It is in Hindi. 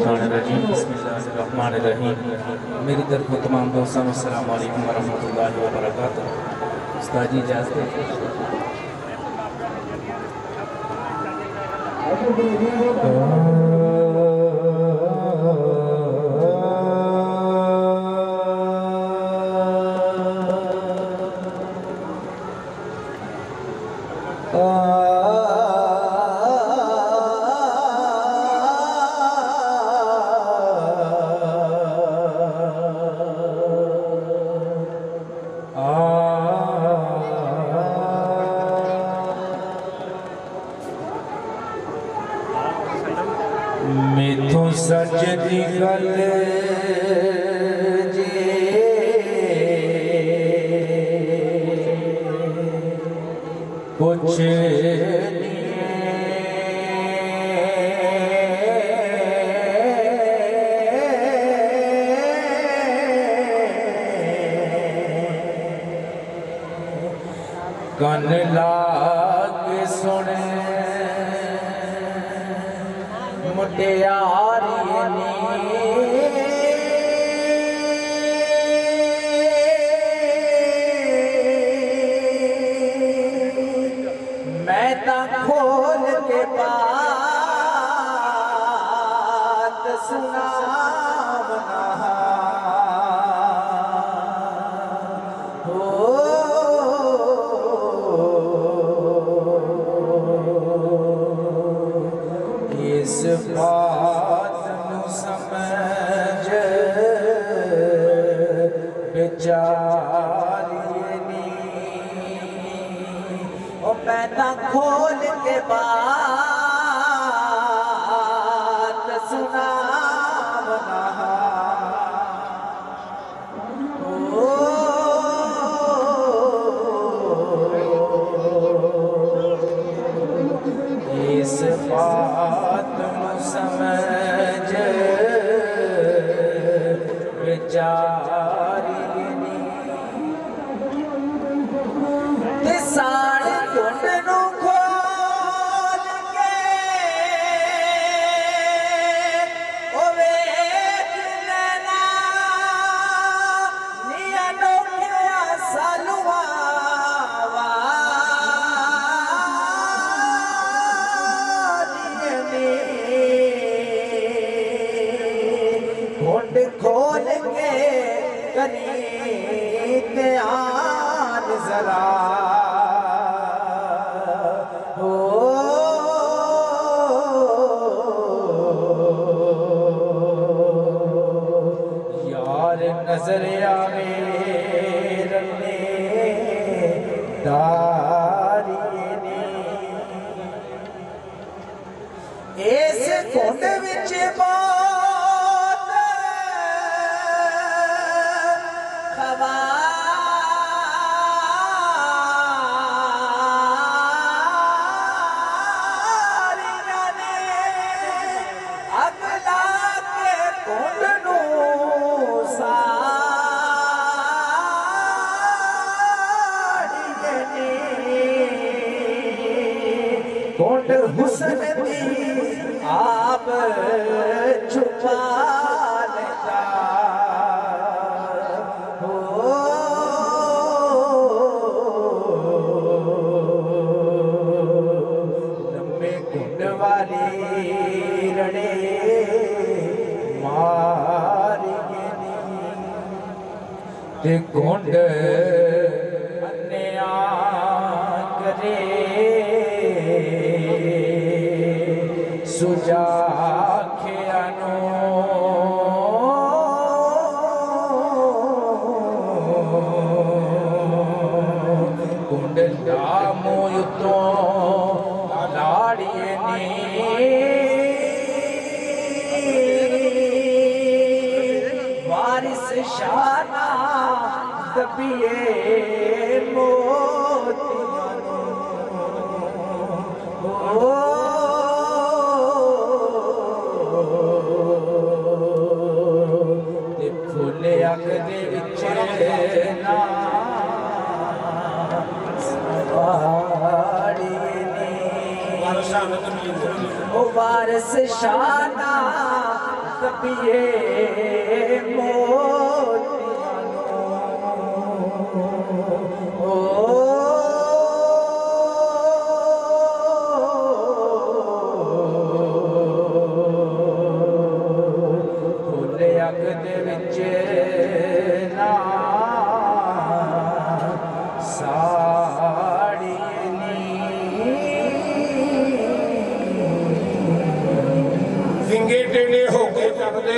मिनशैतानिर्रजीम बिस्मिल्लाहिर्रहमानिर्रहीम। मेरी तरफ तमाम दोस्तों अस्सलाम वालेकुम वरहमतुल्लाहि वबरकातुहू। उस्ताद जी इजाज़त मैथों सच दी गल जे कुछ कन लाग सुने मुटियारिए नी मैं ता खोल के बात सुनावना हो इस बात नू समझ बेचारिए नी ओ मैं ता खोल के बात सुनावना इस बात नू समझ बेचारिए नी ते साढ़े कुंड नू खोल के ओ वेख लेना निया नोखिया सालुआ कुंड खोल के करी ध्यान जरा हो यार नजर आवे रन्ने दारिए नी इस कुंड विच कुंड हुस्न दी आप छुपा लेता हो लम्बे कुंड वाली रड़े मारिए नी ते कुंड अन्या करे सुजा खेनो कुंड दामो युतो लाड़िए नी वारिस शाना दबिए मोतियानो फुल अग दे विच ना वारिस शाना पिए मोतियां ओ फुल अग दे विच ना साड़ी विंगे टेढ़े होके चढ़दे